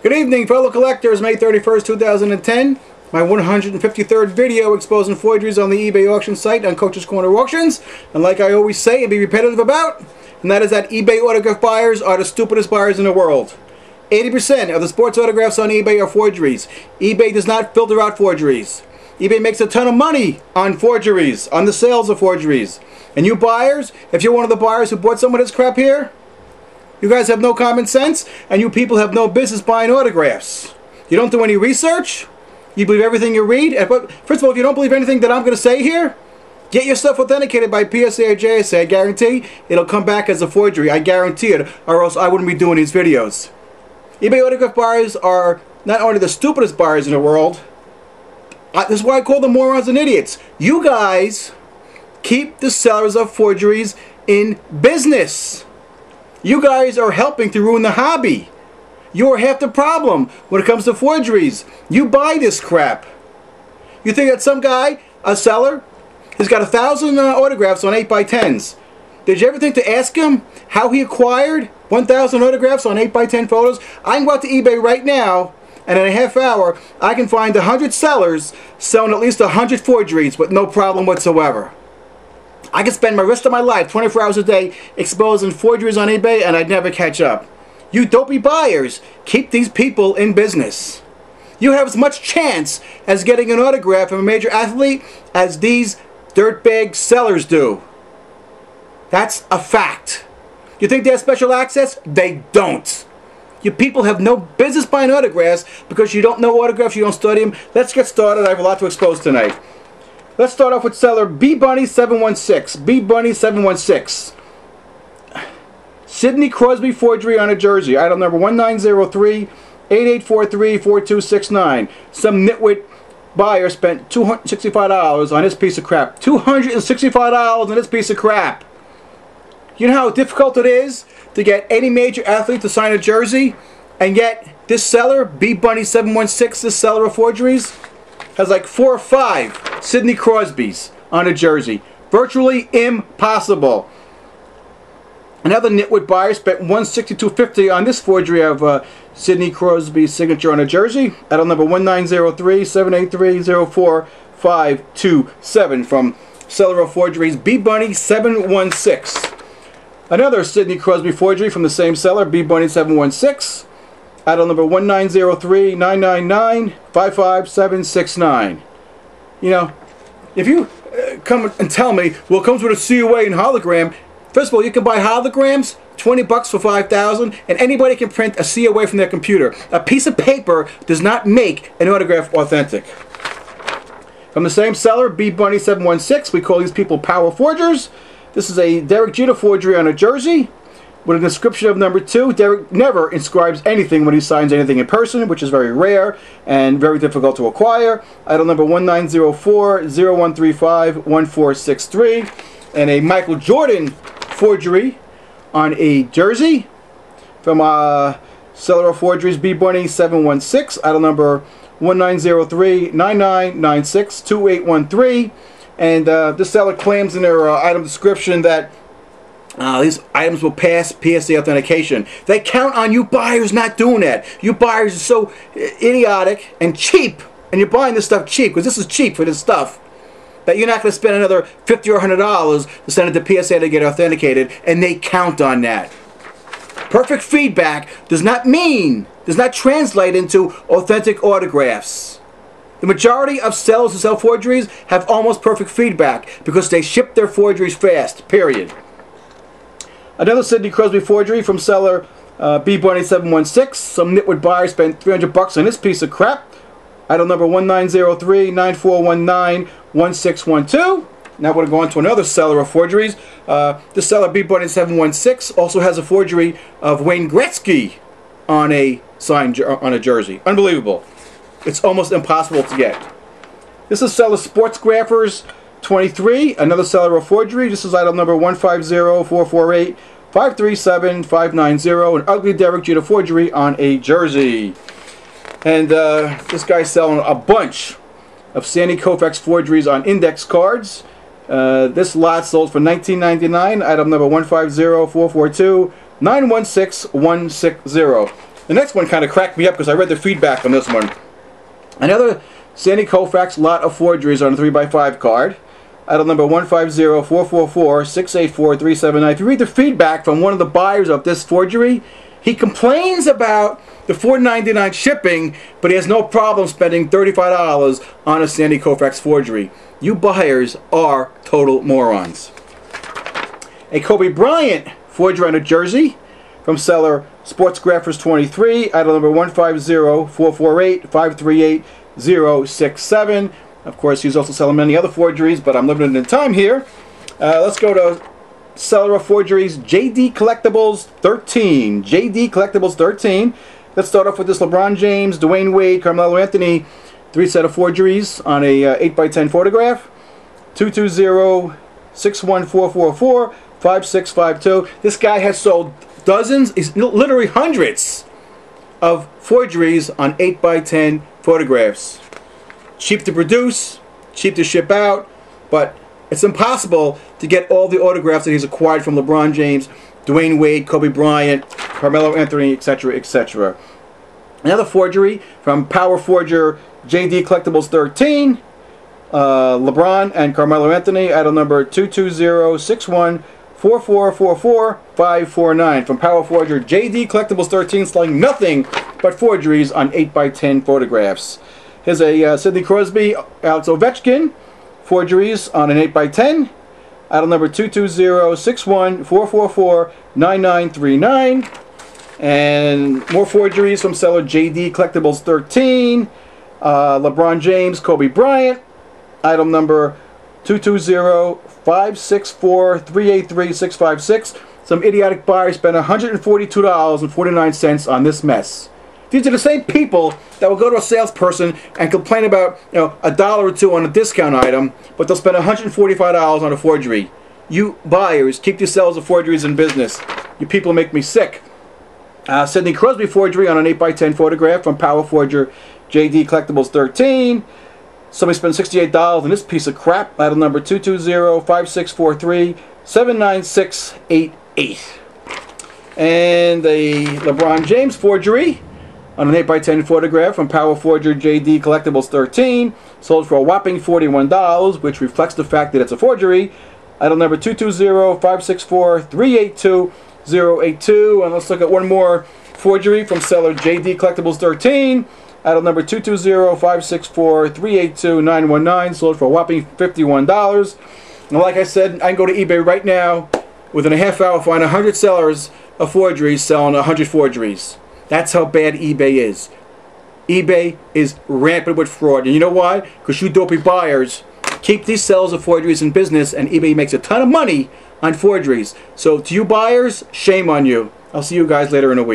Good evening, fellow collectors. May 31st, 2010. My 153rd video exposing forgeries on the eBay auction site on Coach's Corner Auctions. And like I always say and be repetitive about, and that is that eBay autograph buyers are the stupidest buyers in the world. 80% of the sports autographs on eBay are forgeries. eBay does not filter out forgeries. eBay makes a ton of money on forgeries, on the sales of forgeries. And you buyers, if you're one of the buyers who bought some of this crap here, you guys have no common sense, and you people have no business buying autographs. You don't do any research. You believe everything you read. But first of all, if you don't believe anything that I'm going to say here, get your stuff authenticated by PSA or JSA. I guarantee it'll come back as a forgery. I guarantee it, or else I wouldn't be doing these videos. eBay autograph buyers are not only the stupidest buyers in the world. This is why I call them morons and idiots. You guys keep the sellers of forgeries in business. You guys are helping to ruin the hobby. You are half the problem when it comes to forgeries. You buy this crap. You think that some guy, a seller, has got 1,000 autographs on 8x10s. Did you ever think to ask him how he acquired 1,000 autographs on 8x10 photos? I can go out to eBay right now, and in a half hour, I can find 100 sellers selling at least 100 forgeries with no problem whatsoever. I could spend the rest of my life, 24 hours a day, exposing forgeries on eBay, and I'd never catch up. You dopey buyers, keep these people in business. You have as much chance as getting an autograph from a major athlete as these dirtbag sellers do. That's a fact. You think they have special access? They don't. You people have no business buying autographs because you don't know autographs, you don't study them. Let's get started. I have a lot to expose tonight. Let's start off with seller BBunny716. BBunny716. Sidney Crosby forgery on a jersey. Item number 1903-8843-4269. Some nitwit buyer spent $265 on this piece of crap. $265 on this piece of crap. You know how difficult it is to get any major athlete to sign a jersey? And yet, this seller, BBunny716, this seller of forgeries, has like 4 or 5 Sidney Crosbys on a jersey. Virtually impossible. Another nitwit buyer spent $162.50 on this forgery of Sidney Crosby's signature on a jersey. Item number 1903-783-04527 from seller of forgeries BBunny716. Another Sidney Crosby forgery from the same seller, BBunny716. Item number 1903-999-55769. You know, if you come and tell me, well, it comes with a COA and hologram. First of all, you can buy holograms, 20 bucks for 5,000, and anybody can print a COA from their computer. A piece of paper does not make an autograph authentic. From the same seller, BBunny716, we call these people power forgers. This is a Derek Jeter forgery on a jersey with a description of number 2. Derek never inscribes anything when he signs anything in person, which is very rare and very difficult to acquire. Item number 1904-0135-1463. And a Michael Jordan forgery on a jersey from seller of forgeries BBunny716. Item number 1903-9996-2813. And this seller claims in their item description that these items will pass PSA authentication. They count on you buyers not doing that. You buyers are so idiotic and cheap, and you're buying this stuff cheap because this is cheap for this stuff, that you're not going to spend another $50 or $100 to send it to PSA to get authenticated, and they count on that. Perfect feedback does not translate into authentic autographs. The majority of sellers who sell forgeries have almost perfect feedback because they ship their forgeries fast, period. Another Sidney Crosby forgery from seller BBunny716. Some nitwit buyer spent 300 bucks on this piece of crap. Item number 1903-9419-1612. Now we're going to go on to another seller of forgeries. This seller BBunny716 also has a forgery of Wayne Gretzky on a jersey. Unbelievable. It's almost impossible to get. This is seller Sportsgraphers 23, another seller of forgery. This is item number 150-448-537-590, an ugly Derek Jeter forgery on a jersey. And this guy's selling a bunch of Sandy Koufax forgeries on index cards. This lot sold for $19.99, item number 150-442-916-160. The next one kind of cracked me up because I read the feedback on this one. Another Sandy Koufax lot of forgeries on a 3x5 card. Item number 150-444-684-379. If you read the feedback from one of the buyers of this forgery, he complains about the $4.99 shipping, but he has no problem spending $35 on a Sandy Koufax forgery. You buyers are total morons. A Kobe Bryant forgery on a jersey from seller SportsGraphers23. Item number 150-448-538-067. Of course, he's also selling many other forgeries, but I'm limited in time here. Let's go to seller of forgeries, jdcollectibles13. jdcollectibles13. Let's start off with this LeBron James, Dwayne Wade, Carmelo Anthony, 3 set of forgeries on a 8x10 photograph. 220-61444-5652. This guy has sold dozens, literally hundreds of forgeries on 8x10 photographs. Cheap to produce, cheap to ship out, but it's impossible to get all the autographs that he's acquired from LeBron James, Dwayne Wade, Kobe Bryant, Carmelo Anthony, etc., etc. Another forgery from Power Forger jdcollectibles13. LeBron and Carmelo Anthony, item number 220-614444549. From Power Forger jdcollectibles13, selling nothing but forgeries on 8x10 photographs. Here's a Sidney Crosby Alex Ovechkin forgeries on an 8x10. Item number 220-61444-9939. And more forgeries from seller jdcollectibles13. LeBron James, Kobe Bryant. Item number 220-564-383-656. Some idiotic buyer spent $142.49 on this mess. These are the same people that will go to a salesperson and complain about, $1 or $2 on a discount item, but they'll spend $145 on a forgery. You buyers, keep yourselves of forgeries in business. You people make me sick. Sidney Crosby forgery on an 8x10 photograph from Power Forger jdcollectibles13. Somebody spent $68 on this piece of crap. Item number 220-5643-79688. And a LeBron James forgery on an 8x10 photograph from Power Forger jdcollectibles13. Sold for a whopping $41, which reflects the fact that it's a forgery. Item number 220-564-382-082. And let's look at one more forgery from seller jdcollectibles13. Item number 220-564-382-919. Sold for a whopping $51. And like I said, I can go to eBay right now, within a half hour, find 100 sellers of forgeries selling 100 forgeries. That's how bad eBay is. eBay is rampant with fraud. And you know why? Because you dopey buyers keep these sellers of forgeries in business, and eBay makes a ton of money on forgeries. So to you buyers, shame on you. I'll see you guys later in a week.